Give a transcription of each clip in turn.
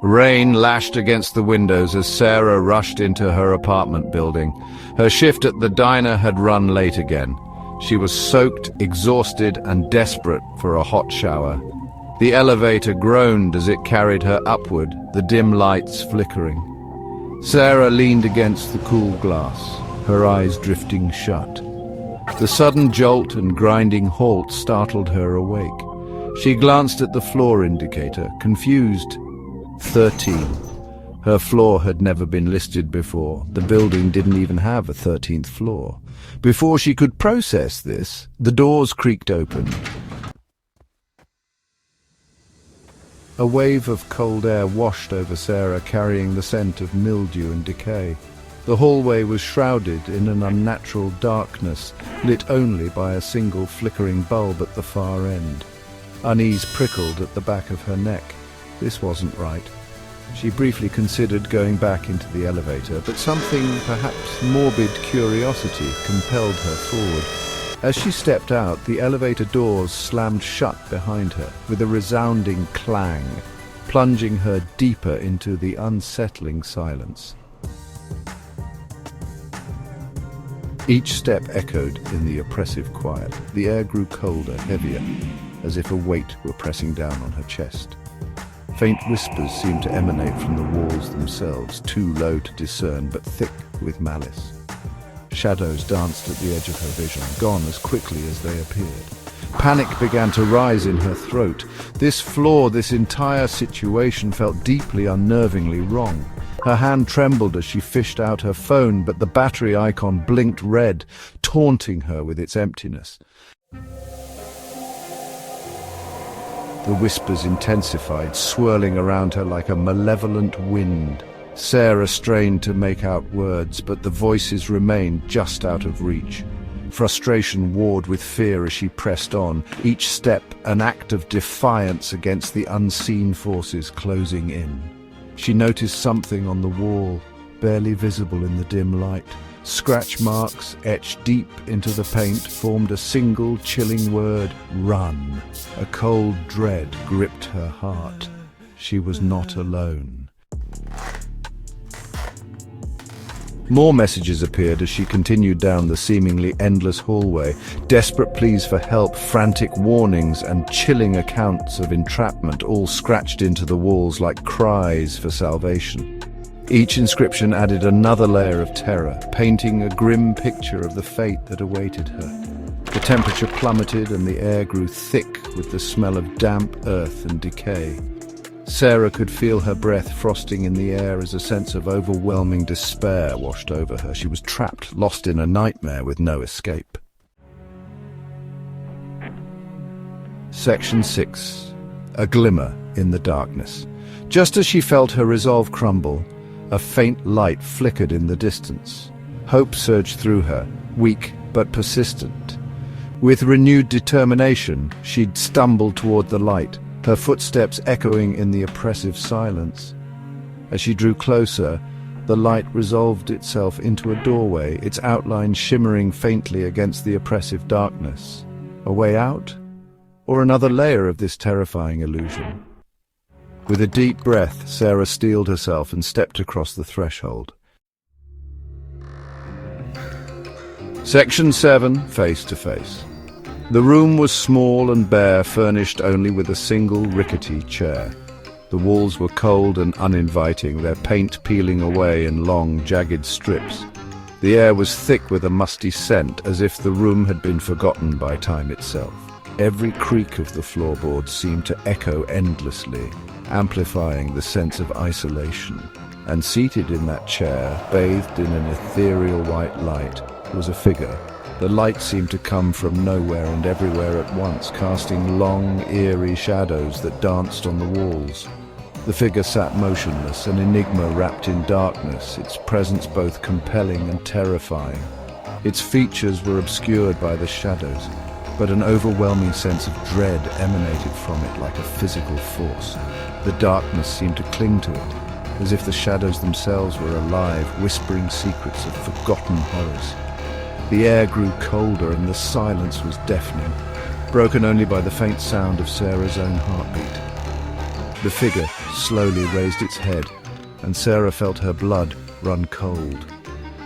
Rain lashed against the windows as Sarah rushed into her apartment building. Her shift at the diner had run late again. She was soaked, exhausted, and desperate for a hot shower. The elevator groaned as it carried her upward, the dim lights flickering. Sarah leaned against the cool glass, her eyes drifting shut. The sudden jolt and grinding halt startled her awake. She glanced at the floor indicator, confused. 13. Her floor had never been listed before. The building didn't even have a 13th floor. Before she could process this, the doors creaked open. A wave of cold air washed over Sarah, carrying the scent of mildew and decay. The hallway was shrouded in an unnatural darkness, lit only by a single flickering bulb at the far end. Unease prickled at the back of her neck. This wasn't right. She briefly considered going back into the elevator, but something, perhaps morbid curiosity, compelled her forward. As she stepped out, the elevator doors slammed shut behind her with a resounding clang, plunging her deeper into the unsettling silence. Each step echoed in the oppressive quiet. The air grew colder, heavier, as if a weight were pressing down on her chest. Faint whispers seemed to emanate from the walls themselves, too low to discern, but thick with malice. Shadows danced at the edge of her vision, gone as quickly as they appeared. Panic began to rise in her throat. This floor, this entire situation felt deeply unnervingly wrong. Her hand trembled as she fished out her phone, but the battery icon blinked red, taunting her with its emptiness. The whispers intensified, swirling around her like a malevolent wind. Sarah strained to make out words, but the voices remained just out of reach. Frustration warred with fear as she pressed on, each step an act of defiance against the unseen forces closing in. She noticed something on the wall, barely visible in the dim light. Scratch marks etched deep into the paint formed a single chilling word: run. A cold dread gripped her heart. She was not alone. More messages appeared as she continued down the seemingly endless hallway. Desperate pleas for help, frantic warnings, and chilling accounts of entrapment, all scratched into the walls like cries for salvation. Each inscription added another layer of terror, painting a grim picture of the fate that awaited her. The temperature plummeted and the air grew thick with the smell of damp earth and decay. Sarah could feel her breath frosting in the air as a sense of overwhelming despair washed over her. She was trapped, lost in a nightmare with no escape. Section 6. A glimmer in the darkness. Just as she felt her resolve crumble, a faint light flickered in the distance. Hope surged through her, weak but persistent. With renewed determination, she'd stumbled toward the light, her footsteps echoing in the oppressive silence. As she drew closer, the light resolved itself into a doorway, its outline shimmering faintly against the oppressive darkness. A way out? Or another layer of this terrifying illusion? With a deep breath, Sarah steeled herself and stepped across the threshold. Section 7, Face to Face. The room was small and bare, furnished only with a single rickety chair. The walls were cold and uninviting, their paint peeling away in long, jagged strips. The air was thick with a musty scent, as if the room had been forgotten by time itself. Every creak of the floorboards seemed to echo endlessly, amplifying the sense of isolation. And seated in that chair, bathed in an ethereal white light, was a figure. The light seemed to come from nowhere and everywhere at once, casting long, eerie shadows that danced on the walls. The figure sat motionless, an enigma wrapped in darkness, its presence both compelling and terrifying. Its features were obscured by the shadows, but an overwhelming sense of dread emanated from it like a physical force. The darkness seemed to cling to it, as if the shadows themselves were alive, whispering secrets of forgotten horrors. The air grew colder and the silence was deafening, broken only by the faint sound of Sarah's own heartbeat. The figure slowly raised its head, and Sarah felt her blood run cold.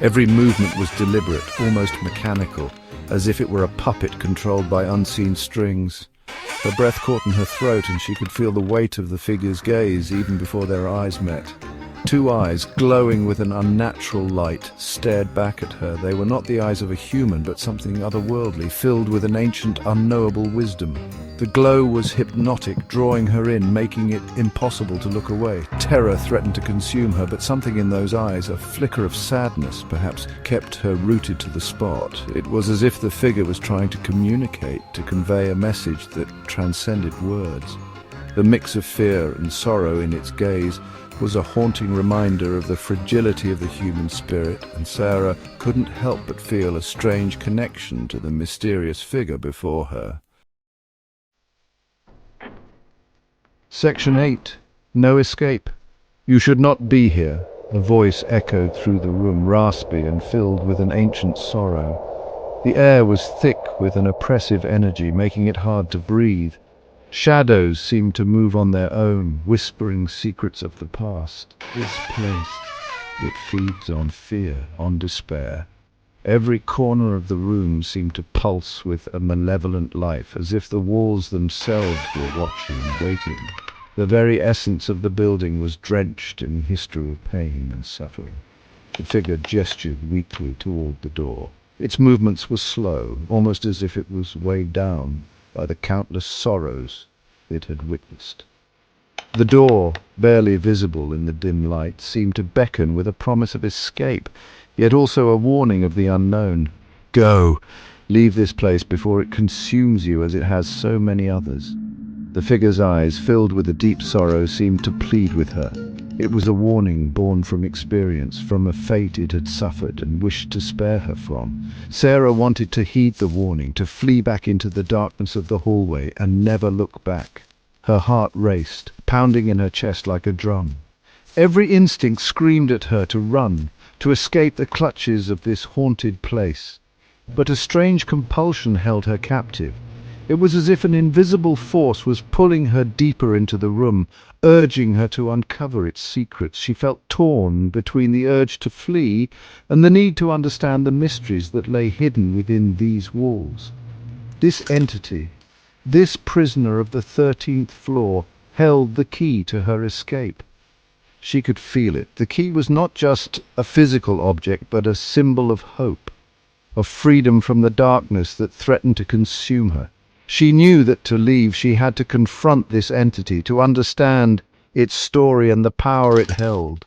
Every movement was deliberate, almost mechanical, as if it were a puppet controlled by unseen strings. Her breath caught in her throat, and she could feel the weight of the figure's gaze even before their eyes met. Two eyes, glowing with an unnatural light, stared back at her. They were not the eyes of a human, but something otherworldly, filled with an ancient, unknowable wisdom. The glow was hypnotic, drawing her in, making it impossible to look away. Terror threatened to consume her, but something in those eyes, a flicker of sadness perhaps, kept her rooted to the spot. It was as if the figure was trying to communicate, to convey a message that transcended words. The mix of fear and sorrow in its gaze was a haunting reminder of the fragility of the human spirit, and Sarah couldn't help but feel a strange connection to the mysterious figure before her. Section 8. No escape. You should not be here. A voice echoed through the room, raspy and filled with an ancient sorrow. The air was thick with an oppressive energy, making it hard to breathe. Shadows seemed to move on their own, whispering secrets of the past. This place, it feeds on fear, on despair. Every corner of the room seemed to pulse with a malevolent life, as if the walls themselves were watching, waiting. The very essence of the building was drenched in history of pain and suffering. The figure gestured weakly toward the door. Its movements were slow, almost as if it was weighed down by the countless sorrows it had witnessed. The door, barely visible in the dim light, seemed to beckon with a promise of escape, yet also a warning of the unknown. Go! Leave this place before it consumes you as it has so many others. The figure's eyes, filled with a deep sorrow, seemed to plead with her. It was a warning born from experience, from a fate it had suffered and wished to spare her from. Sarah wanted to heed the warning, to flee back into the darkness of the hallway and never look back. Her heart raced, pounding in her chest like a drum. Every instinct screamed at her to run, to escape the clutches of this haunted place. But a strange compulsion held her captive. It was as if an invisible force was pulling her deeper into the room, urging her to uncover its secrets. She felt torn between the urge to flee and the need to understand the mysteries that lay hidden within these walls. This entity, this prisoner of the 13th floor, held the key to her escape. She could feel it. The key was not just a physical object, but a symbol of hope, of freedom from the darkness that threatened to consume her. She knew that to leave, she had to confront this entity, to understand its story and the power it held.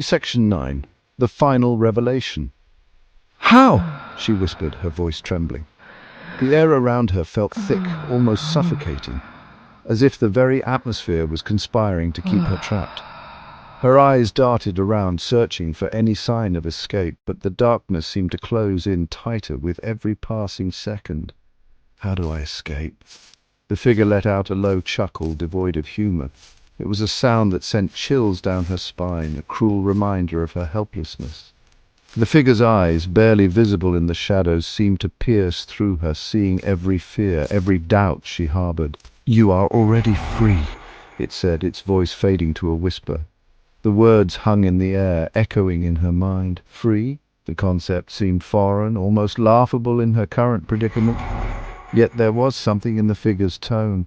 Section 9. The Final Revelation. How? She whispered, her voice trembling. The air around her felt thick, almost suffocating, as if the very atmosphere was conspiring to keep her trapped. Her eyes darted around, searching for any sign of escape, but the darkness seemed to close in tighter with every passing second. How do I escape? The figure let out a low chuckle devoid of humor. It was a sound that sent chills down her spine, a cruel reminder of her helplessness. The figure's eyes, barely visible in the shadows, seemed to pierce through her, seeing every fear, every doubt she harbored. "You are already free," it said, its voice fading to a whisper. The words hung in the air, echoing in her mind. Free? The concept seemed foreign, almost laughable in her current predicament. Yet there was something in the figure's tone,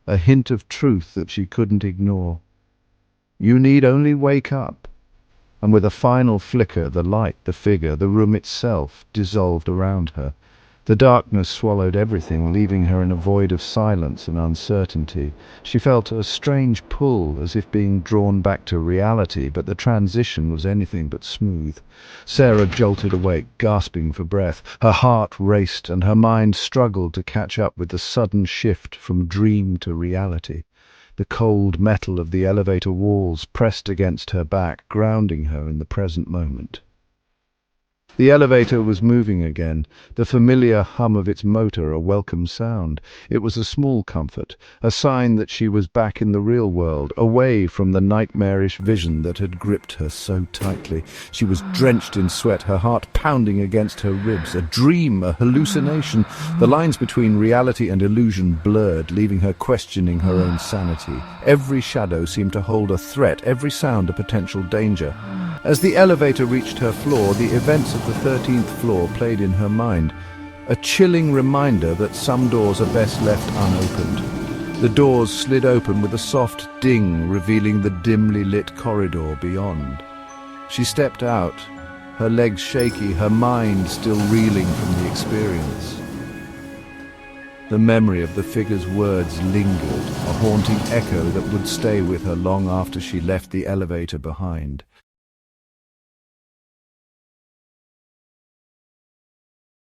a hint of truth that she couldn't ignore. You need only wake up. And with a final flicker, the light, the figure, the room itself dissolved around her. The darkness swallowed everything, leaving her in a void of silence and uncertainty. She felt a strange pull, as if being drawn back to reality, but the transition was anything but smooth. Sarah jolted awake, gasping for breath. Her heart raced, and her mind struggled to catch up with the sudden shift from dream to reality. The cold metal of the elevator walls pressed against her back, grounding her in the present moment. The elevator was moving again, the familiar hum of its motor a welcome sound. It was a small comfort, a sign that she was back in the real world, away from the nightmarish vision that had gripped her so tightly. She was drenched in sweat, her heart pounding against her ribs. A dream, a hallucination. The lines between reality and illusion blurred, leaving her questioning her own sanity. Every shadow seemed to hold a threat, every sound a potential danger. As the elevator reached her floor, the events of the 13th floor played in her mind, a chilling reminder that some doors are best left unopened. The doors slid open with a soft ding, revealing the dimly lit corridor beyond. She stepped out, her legs shaky, her mind still reeling from the experience. The memory of the figure's words lingered, a haunting echo that would stay with her long after she left the elevator behind.